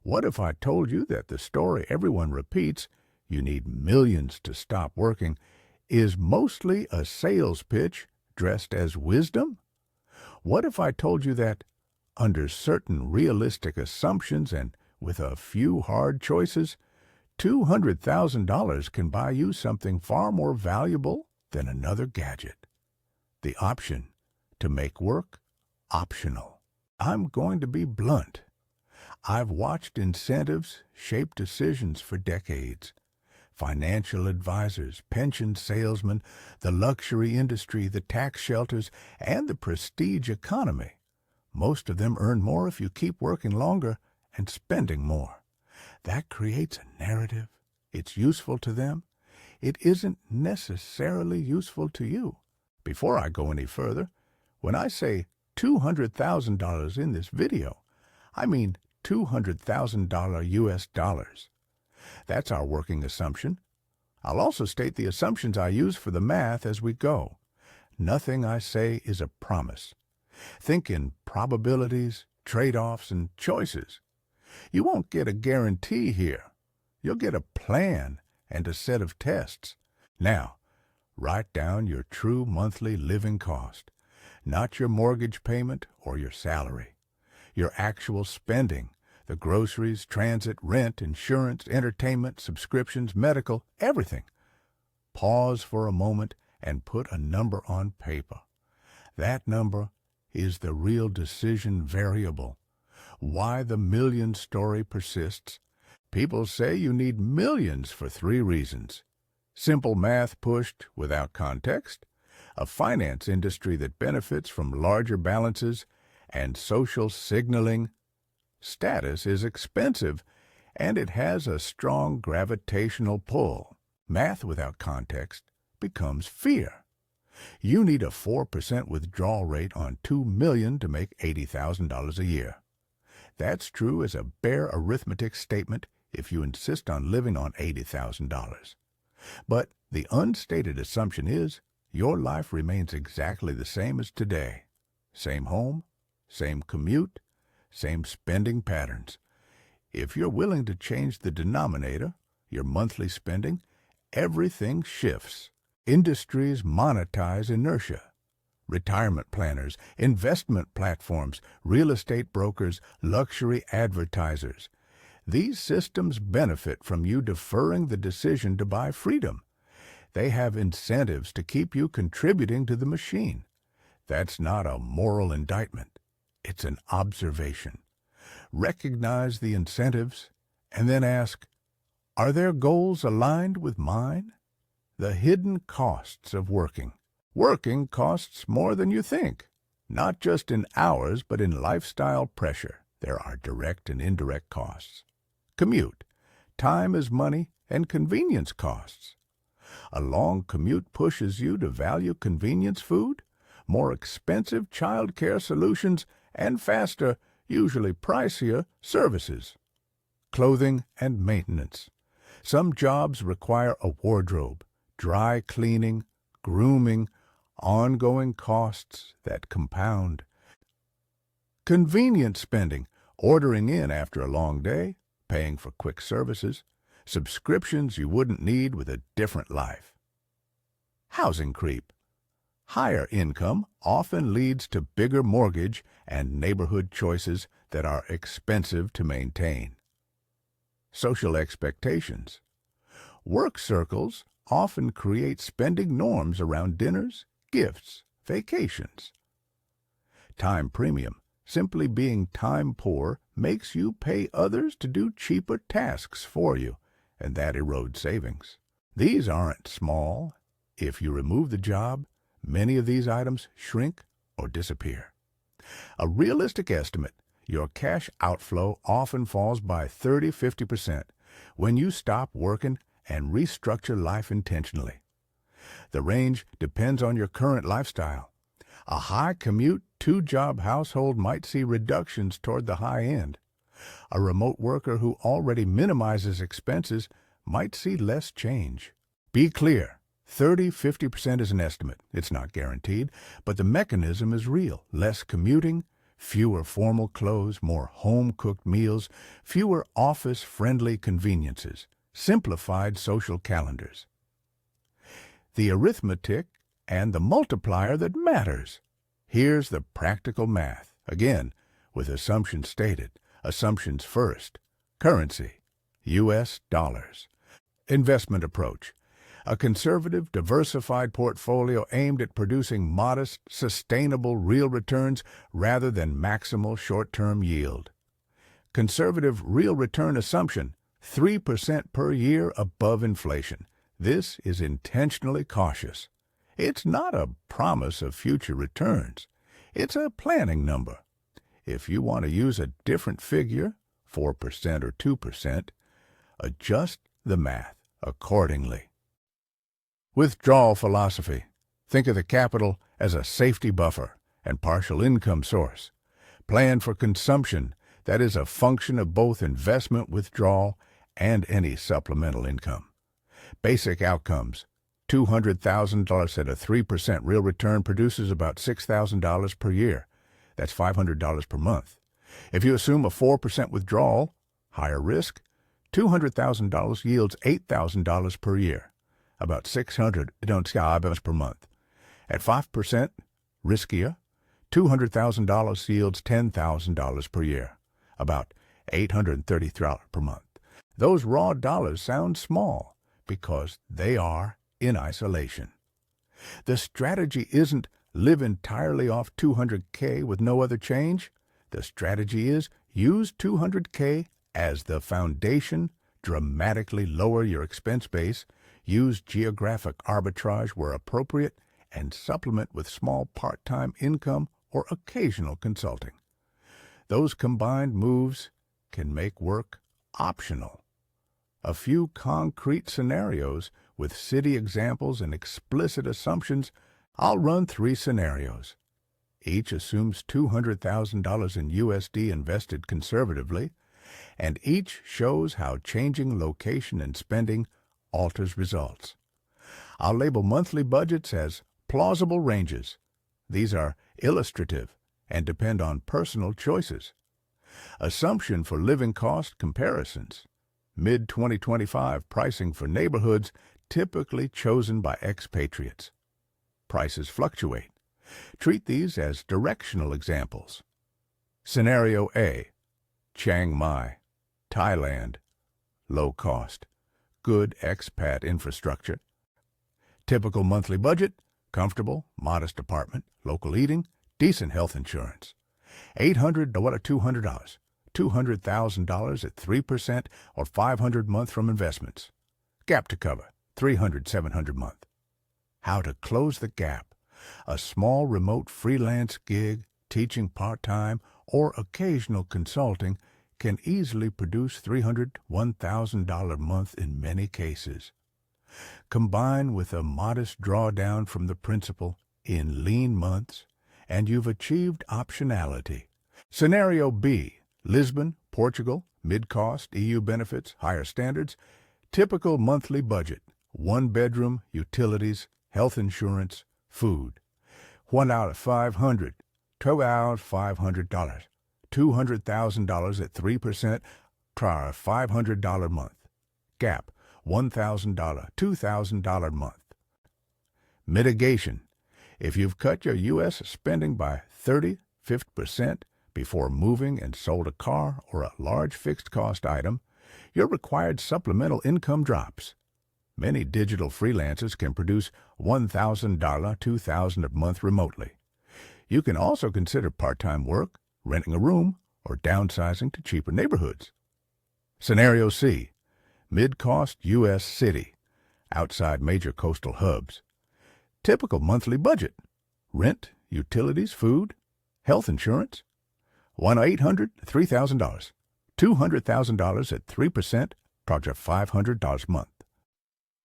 What if I told you that the story everyone repeats, you need millions to stop working, is mostly a sales pitch dressed as wisdom? What if I told you that, under certain realistic assumptions and with a few hard choices, $200,000 can buy you something far more valuable than another gadget? The option to make work optional. I'm going to be blunt. I've watched incentives shape decisions for decades. Financial advisors, pension salesmen, the luxury industry, the tax shelters, and the prestige economy. Most of them earn more if you keep working longer and spending more. That creates a narrative. It's useful to them. It isn't necessarily useful to you. Before I go any further, when I say $200,000 in this video, I mean $200,000 US dollars. That's our working assumption. I'll also state the assumptions I use for the math as we go. Nothing I say is a promise. Think in probabilities, trade-offs, and choices. You won't get a guarantee here. You'll get a plan and a set of tests. Now, write down your true monthly living cost, not your mortgage payment or your salary. Your actual spending, the groceries, transit, rent, insurance, entertainment, subscriptions, medical, everything. Pause for a moment and put a number on paper. That number is the real decision variable. Why the million story persists. People say you need millions for 3 reasons. Simple math pushed without context, a finance industry that benefits from larger balances, and social signaling. Status is expensive, and it has a strong gravitational pull. Math without context becomes fear. You need a 4% withdrawal rate on $2 million to make $80,000 a year. That's true as a bare arithmetic statement if you insist on living on $80,000. But the unstated assumption is your life remains exactly the same as today. Same home, same commute, same spending patterns. If you're willing to change the denominator, your monthly spending, everything shifts. Industries monetize inertia. Retirement planners, investment platforms, real estate brokers, luxury advertisers. These systems benefit from you deferring the decision to buy freedom. They have incentives to keep you contributing to the machine. That's not a moral indictment. It's an observation. Recognize the incentives and then ask, are their goals aligned with mine? The hidden costs of working. Working costs more than you think, not just in hours, but in lifestyle pressure. There are direct and indirect costs. Commute. Time is money and convenience costs. A long commute pushes you to value convenience food, more expensive child care solutions, and faster, usually pricier, services. Clothing and maintenance. Some jobs require a wardrobe, dry cleaning, grooming, ongoing costs that compound. Convenience spending, ordering in after a long day, paying for quick services, subscriptions you wouldn't need with a different life. Housing creep. Higher income often leads to bigger mortgage and neighborhood choices that are expensive to maintain. Social expectations. Work circles often create spending norms around dinners, gifts, vacations. Time premium. Simply being time poor makes you pay others to do cheaper tasks for you, and that erodes savings. These aren't small. If you remove the job, many of these items shrink or disappear. A realistic estimate, your cash outflow often falls by 30–50% when you stop working and restructure life intentionally. The range depends on your current lifestyle. A high commute, 2-job household might see reductions toward the high end. A remote worker who already minimizes expenses might see less change. Be clear, 30–50% is an estimate. It's not guaranteed, but the mechanism is real. Less commuting, Fewer formal clothes, more home-cooked meals, fewer office-friendly conveniences, simplified social calendars. The arithmetic and the multiplier that matters. Here's the practical math, again, with assumptions stated. Assumptions first. Currency, U.S. dollars. Investment approach. A conservative, diversified portfolio aimed at producing modest, sustainable real returns rather than maximal short-term yield. Conservative real return assumption, 3% per year above inflation. This is intentionally cautious. It's not a promise of future returns. It's a planning number. If you want to use a different figure, 4% or 2%, adjust the math accordingly. Withdrawal philosophy. Think of the capital as a safety buffer and partial income source. Plan for consumption that is a function of both investment withdrawal and any supplemental income. Basic outcomes. $200,000 at a 3% real return produces about $6,000 per year. That's $500 per month. If you assume a 4% withdrawal, higher risk, $200,000 yields $8,000 per year, about $600 per month. At 5%, riskier, $200,000 yields $10,000 per year, about $830 per month. Those raw dollars sound small because they are in isolation. The strategy isn't live entirely off $200K with no other change. The strategy is use $200K as the foundation, dramatically lower your expense base, use geographic arbitrage where appropriate, and supplement with small part-time income or occasional consulting. Those combined moves can make work optional. A few concrete scenarios with city examples and explicit assumptions. I'll run 3 scenarios. Each assumes $200,000 in USD invested conservatively, and each shows how changing location and spending alters results. I'll label monthly budgets as plausible ranges. These are illustrative and depend on personal choices. Assumption for living cost comparisons. Mid-2025 pricing for neighborhoods typically chosen by expatriates. Prices fluctuate. Treat these as directional examples. Scenario A. Chiang Mai, Thailand. Low cost. Good expat infrastructure. Typical monthly budget. Comfortable, modest apartment, local eating, decent health insurance. $800 to $200. $200,000 at 3% or $500 a month from investments. Gap to cover, $300, $700 a month. How to close the gap. A small remote freelance gig, teaching part-time, or occasional consulting can easily produce $300, $1,000 a month in many cases. Combine with a modest drawdown from the principal in lean months, and you've achieved optionality. Scenario B. Lisbon, Portugal, mid-cost, EU benefits, higher standards, typical monthly budget, 1 bedroom, utilities, health insurance, food. 1 out of 500, 2 out of $500, $200,000 at 3%, prior $500 a month. Gap, $1,000, $2,000 a month. Mitigation. If you've cut your U.S. spending by 50% before moving and sold a car or a large fixed cost item, your required supplemental income drops. Many digital freelancers can produce $1,000, $2,000 a month remotely. You can also consider part-time work, renting a room, or downsizing to cheaper neighborhoods. Scenario C. Mid-cost U.S. city, outside major coastal hubs. Typical monthly budget. Rent, utilities, food, health insurance. $1,800 to $3,000. $200,000 at 3%, project $500 a month.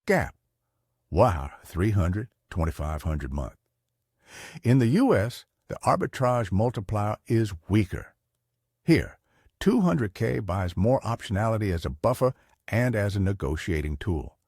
Gap. Wow, $300, $2,500 a month. In the U.S., the arbitrage multiplier is weaker. Here, $200K buys more optionality as a buffer and as a negotiating tool.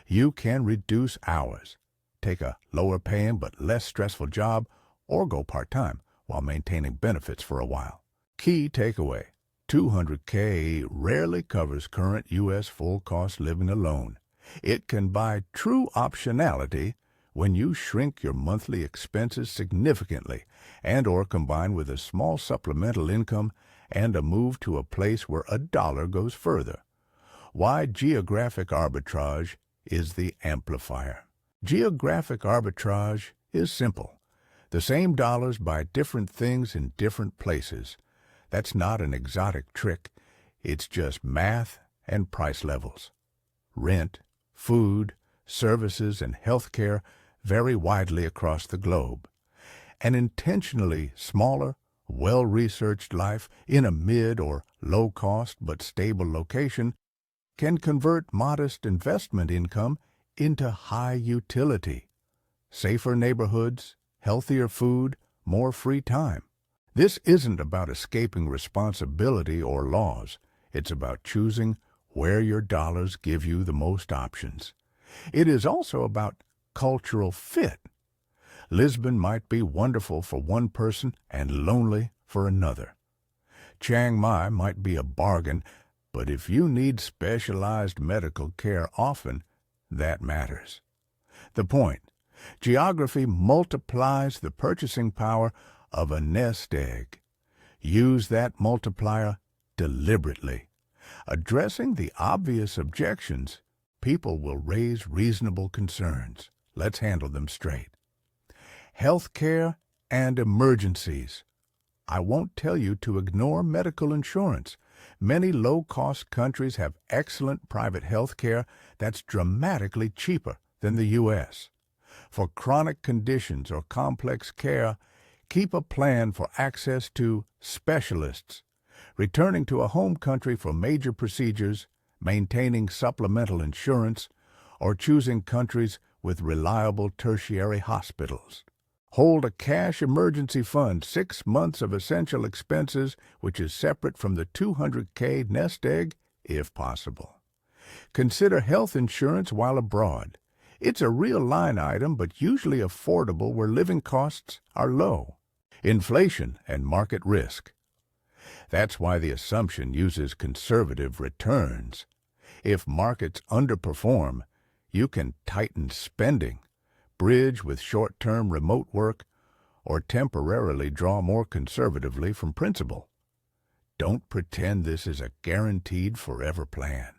You can reduce hours, take a lower paying but less stressful job, or go part-time, while maintaining benefits for a while. Key takeaway: 200K rarely covers current U.S. full cost living alone. It can buy true optionality when you shrink your monthly expenses significantly and/or combine with a small supplemental income and a move to a place where a dollar goes further. Why geographic arbitrage is the amplifier. Geographic arbitrage is simple. The same dollars buy different things in different places. That's not an exotic trick. It's just math and price levels. Rent, food, services, and healthcare vary widely across the globe. An intentionally smaller, well-researched life in a mid or low-cost but stable location can convert modest investment income into high utility. Safer neighborhoods, healthier food, more free time. This isn't about escaping responsibility or laws. It's about choosing where your dollars give you the most options. It is also about cultural fit. Lisbon might be wonderful for one person and lonely for another. Chiang Mai might be a bargain, but if you need specialized medical care often, that matters. The point: geography multiplies the purchasing power of a nest egg. Use that multiplier deliberately. Addressing the obvious objections, people will raise reasonable concerns. Let's handle them straight. Healthcare and emergencies. I won't tell you to ignore medical insurance. Many low-cost countries have excellent private health care that's dramatically cheaper than the U.S. For chronic conditions or complex care, keep a plan for access to specialists. Returning to a home country for major procedures, maintaining supplemental insurance, or choosing countries with reliable tertiary hospitals. Hold a cash emergency fund, 6 months of essential expenses, which is separate from the 200K nest egg, if possible. Consider health insurance while abroad. It's a real line item, but usually affordable where living costs are low. Inflation and market risk. That's why the assumption uses conservative returns. If markets underperform, you can tighten spending, bridge with short-term remote work, or temporarily draw more conservatively from principal. Don't pretend this is a guaranteed forever plan.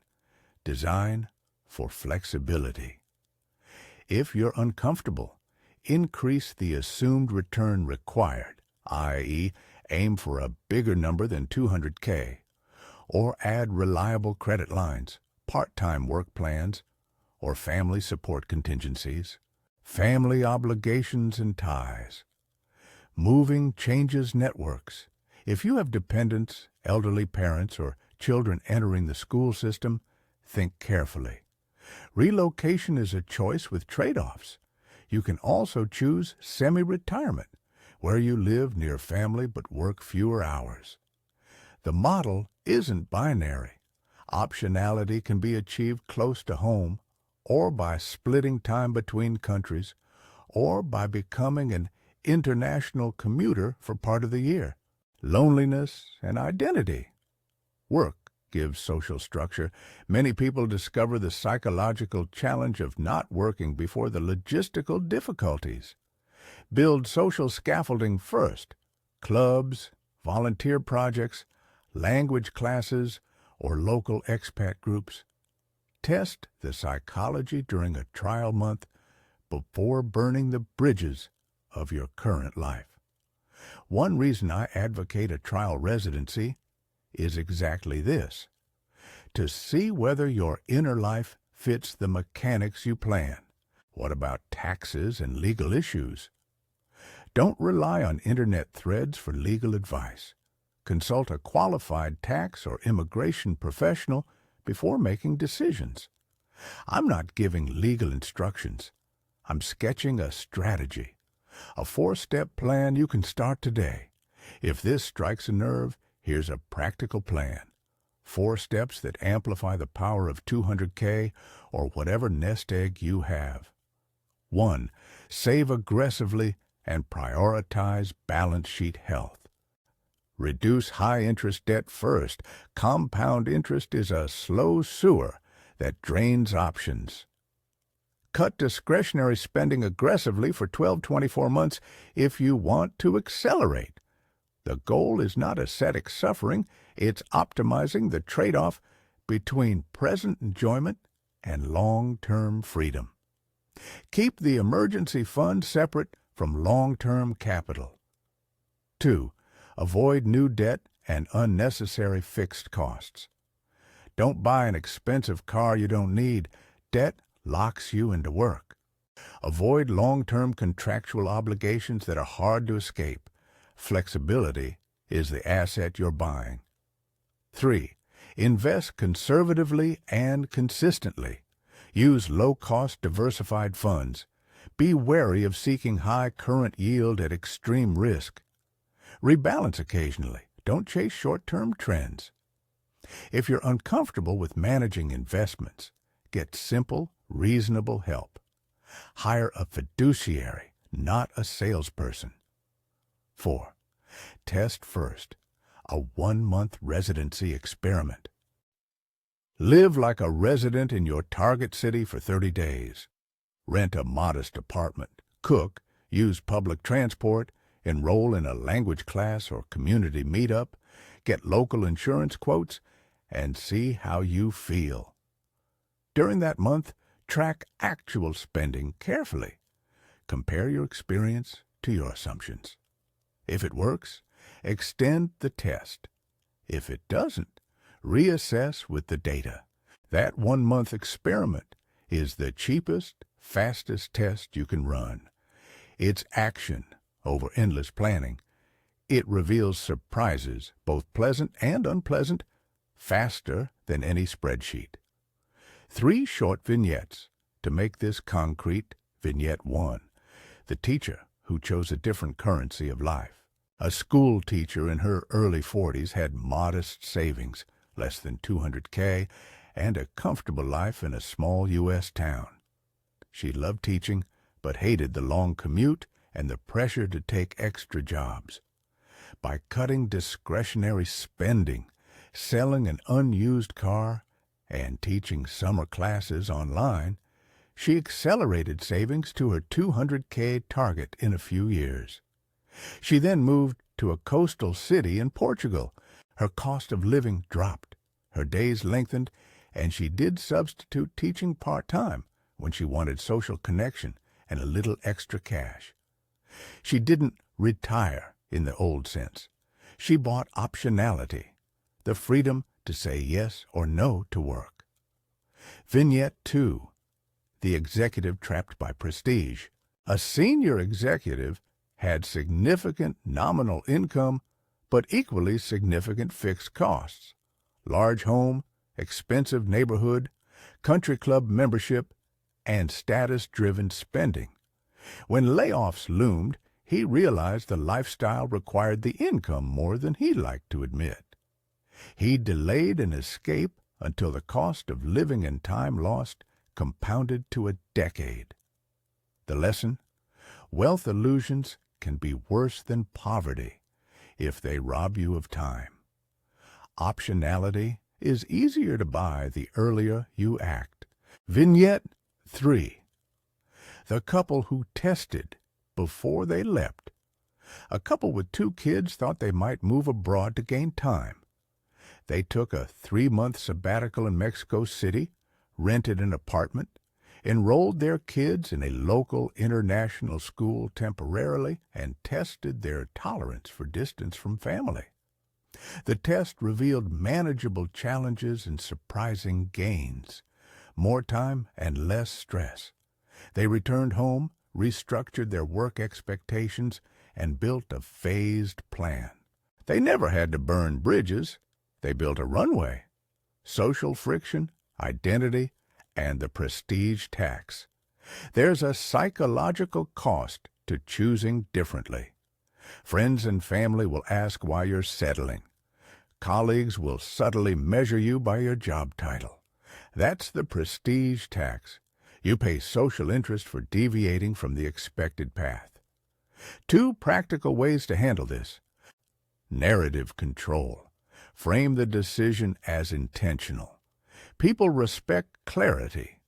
Design for flexibility. If you're uncomfortable, increase the assumed return required, i.e., aim for a bigger number than 200K, or add reliable credit lines, part-time work plans, or family support contingencies. Family obligations and ties. Moving changes networks. If you have dependents, elderly parents, or children entering the school system, think carefully. Relocation is a choice with trade-offs. You can also choose semi-retirement, where you live near family but work fewer hours. The model isn't binary. Optionality can be achieved close to home, or by splitting time between countries, or by becoming an international commuter for part of the year. Loneliness and identity. Work gives social structure. Many people discover the psychological challenge of not working before the logistical difficulties. Build social scaffolding first. Clubs, volunteer projects, language classes, or local expat groups. Test the psychology during a trial month before burning the bridges of your current life. One reason I advocate a trial residency is exactly this: to see whether your inner life fits the mechanics you plan. What about taxes and legal issues? Don't rely on internet threads for legal advice. Consult a qualified tax or immigration professional before making decisions. I'm not giving legal instructions. I'm sketching a strategy, a 4-step plan you can start today. If this strikes a nerve, here's a practical plan. 4 steps that amplify the power of 200K or whatever nest egg you have. 1. Save aggressively, and prioritize balance sheet health. Reduce high-interest debt first. Compound interest is a slow sewer that drains options. Cut discretionary spending aggressively for 12-24 months if you want to accelerate. The goal is not ascetic suffering, it's optimizing the trade-off between present enjoyment and long-term freedom. Keep the emergency fund separate from long-term capital. 2. Avoid new debt and unnecessary fixed costs. Don't buy an expensive car you don't need. Debt locks you into work. Avoid long-term contractual obligations that are hard to escape. Flexibility is the asset you're buying. 3. Invest conservatively and consistently. Use low-cost diversified funds. Be wary of seeking high current yield at extreme risk. Rebalance occasionally. Don't chase short-term trends. If you're uncomfortable with managing investments, get simple, reasonable help. Hire a fiduciary, not a salesperson. 4. Test first. A 1-month residency experiment. Live like a resident in your target city for 30 days. Rent a modest apartment, cook, use public transport, enroll in a language class or community meetup, get local insurance quotes, and see how you feel. During that month, track actual spending carefully. Compare your experience to your assumptions. If it works, extend the test. If it doesn't, reassess with the data. That 1-month experiment is the cheapest, fastest test you can run. It's action over endless planning. It reveals surprises, both pleasant and unpleasant, faster than any spreadsheet. 3 short vignettes to make this concrete. Vignette 1. The teacher who chose a different currency of life. A school teacher in her early 40s had modest savings, less than $200K, and a comfortable life in a small U.S. town. She loved teaching, but hated the long commute and the pressure to take extra jobs. By cutting discretionary spending, selling an unused car, and teaching summer classes online, she accelerated savings to her $200K target in a few years. She then moved to a coastal city in Portugal. Her cost of living dropped, her days lengthened, and she did substitute teaching part-time when she wanted social connection and a little extra cash. She didn't retire in the old sense. She bought optionality, the freedom to say yes or no to work. Vignette 2. The executive trapped by prestige. A senior executive had significant nominal income, but equally significant fixed costs. Large home, expensive neighborhood, country club membership, and status-driven spending. When layoffs loomed, he realized the lifestyle required the income more than he liked to admit. He delayed an escape until the cost of living and time lost compounded to a decade. The lesson? Wealth illusions can be worse than poverty if they rob you of time. Optionality is easier to buy the earlier you act. Vignette 3. The couple who tested before they leapt. A couple with 2 kids thought they might move abroad to gain time. They took a 3-month sabbatical in Mexico City, rented an apartment, enrolled their kids in a local international school temporarily, and tested their tolerance for distance from family. The test revealed manageable challenges and surprising gains, more time and less stress. They returned home, restructured their work expectations, and built a phased plan. They never had to burn bridges. They built a runway. Social friction, identity, and the prestige tax. There's a psychological cost to choosing differently. Friends and family will ask why you're settling. Colleagues will subtly measure you by your job title. That's the prestige tax. You pay social interest for deviating from the expected path. Two practical ways to handle this. Narrative control. Frame the decision as intentional. People respect clarity.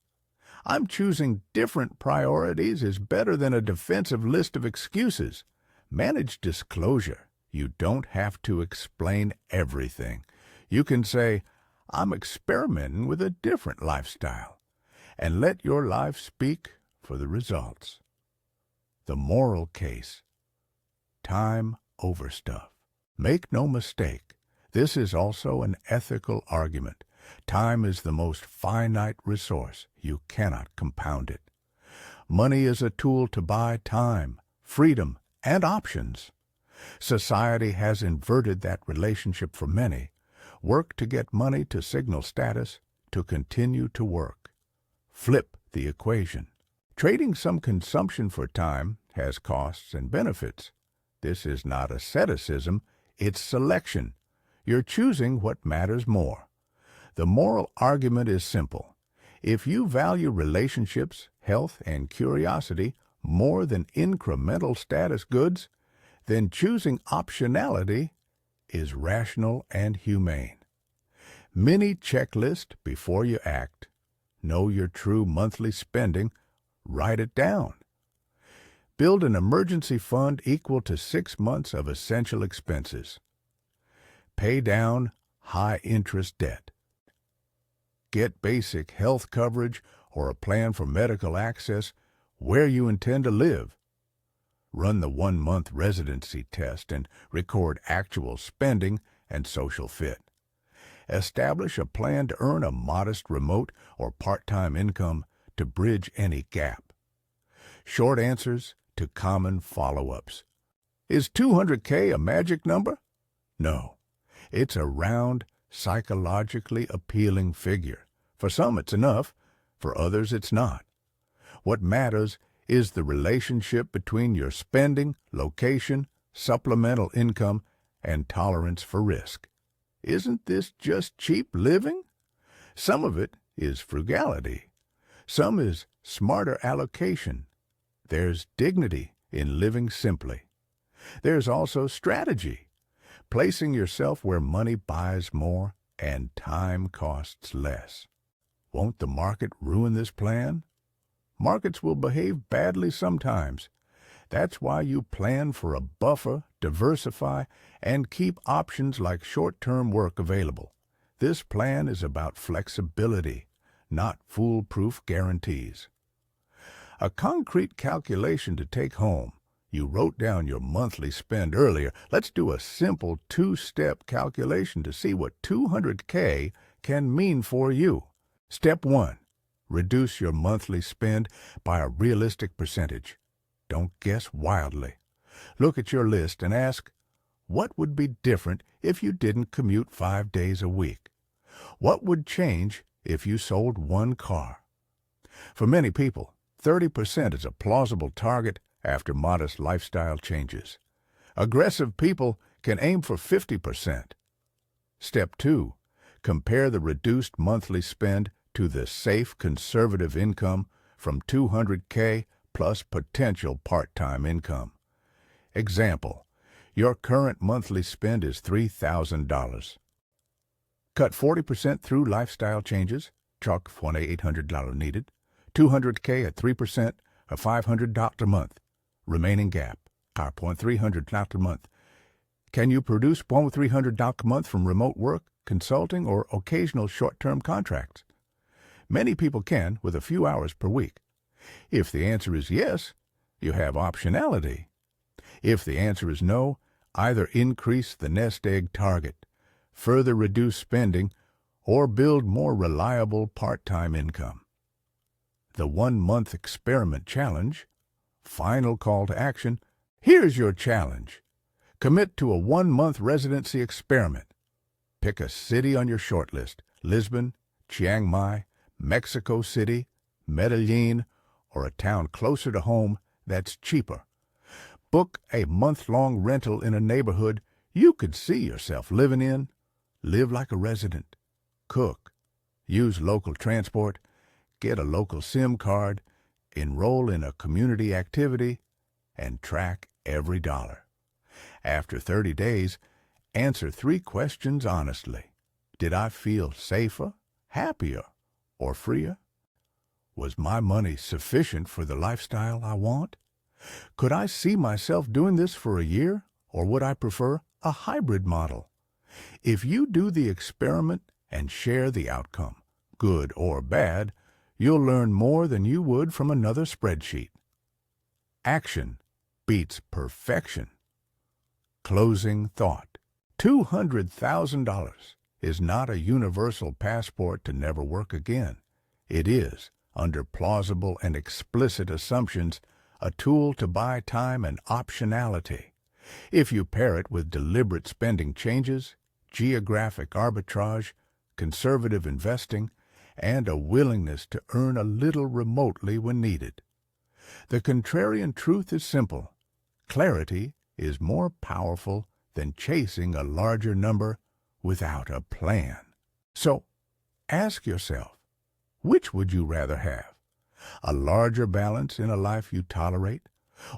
I'm choosing different priorities is better than a defensive list of excuses. Manage disclosure. You don't have to explain everything. You can say, I'm experimenting with a different lifestyle, and let your life speak for the results. The moral case. Time over stuff. Make no mistake, this is also an ethical argument. Time is the most finite resource. You cannot compound it. Money is a tool to buy time, freedom, and options. Society has inverted that relationship for many. Work to get money to signal status, to continue to work. Flip the equation. Trading some consumption for time has costs and benefits. This is not asceticism, it's selection. You're choosing what matters more. The moral argument is simple. If you value relationships, health, and curiosity more than incremental status goods, then choosing optionality is rational and humane. Mini checklist before you act. Know your true monthly spending. Write it down. Build an emergency fund equal to 6 months of essential expenses. Pay down high-interest debt. Get basic health coverage or a plan for medical access where you intend to live. Run the 1-month residency test and record actual spending and social fit. Establish a plan to earn a modest remote or part-time income to bridge any gap. Short answers to common follow-ups. Is $200K a magic number? No. It's a round, psychologically appealing figure. For some it's enough, for others it's not. What matters is the relationship between your spending, location, supplemental income, and tolerance for risk. Isn't this just cheap living? Some of it is frugality. Some is smarter allocation. There's dignity in living simply. There's also strategy, placing yourself where money buys more and time costs less. Won't the market ruin this plan? Markets will behave badly sometimes. That's why you plan for a buffer, diversify, and keep options like short-term work available. This plan is about flexibility, not foolproof guarantees. A concrete calculation to take home. You wrote down your monthly spend earlier. Let's do a simple 2-step calculation to see what $200K can mean for you. Step 1. Reduce your monthly spend by a realistic percentage. Don't guess wildly. Look at your list and ask, what would be different if you didn't commute 5 days a week? What would change if you sold one car? For many people, 30% is a plausible target after modest lifestyle changes. Aggressive people can aim for 50%. Step 2. Compare the reduced monthly spend to the safe conservative income from $200K plus potential part-time income. Example, your current monthly spend is $3,000. Cut 40% through lifestyle changes, chalk $1,800 needed, $200K at 3%, a $500 a month. Remaining gap, $300 a month. Can you produce $300 a month from remote work, consulting, or occasional short-term contracts? Many people can with a few hours per week. If the answer is yes, you have optionality. If the answer is no, either increase the nest egg target, further reduce spending, or build more reliable part-time income. The 1-month experiment challenge. Final call to action. Here's your challenge. Commit to a 1-month residency experiment. Pick a city on your short list: Lisbon, Chiang Mai, Mexico City, Medellin, or a town closer to home that's cheaper. Book a month-long rental in a neighborhood you could see yourself living in. Live like a resident. Cook. Use local transport. Get a local SIM card. Enroll in a community activity. And track every dollar. After 30 days, answer 3 questions honestly. Did I feel safer, happier, or freer? Was my money sufficient for the lifestyle I want? Could I see myself doing this for a year, or would I prefer a hybrid model? If you do the experiment and share the outcome, good or bad, you'll learn more than you would from another spreadsheet. Action beats perfection. Closing thought. $200,000 is not a universal passport to never work again. It is, under plausible and explicit assumptions, a tool to buy time and optionality. If you pair it with deliberate spending changes, geographic arbitrage, conservative investing, and a willingness to earn a little remotely when needed. The contrarian truth is simple. Clarity is more powerful than chasing a larger number without a plan. So, ask yourself, which would you rather have? A larger balance in a life you tolerate,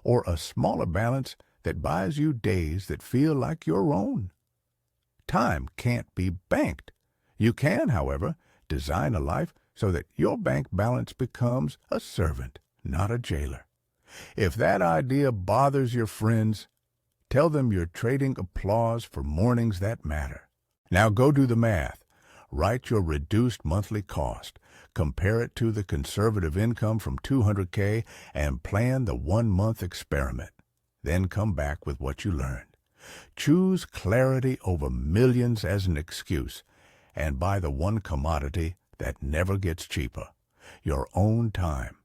or a smaller balance that buys you days that feel like your own? Time can't be banked. You can, however, design a life so that your bank balance becomes a servant, not a jailer. If that idea bothers your friends, tell them you're trading applause for mornings that matter. Now go do the math. Write your reduced monthly cost. Compare it to the conservative income from $200K and plan the 1-month experiment. Then come back with what you learned. Choose clarity over millions as an excuse, and buy the one commodity that never gets cheaper: your own time.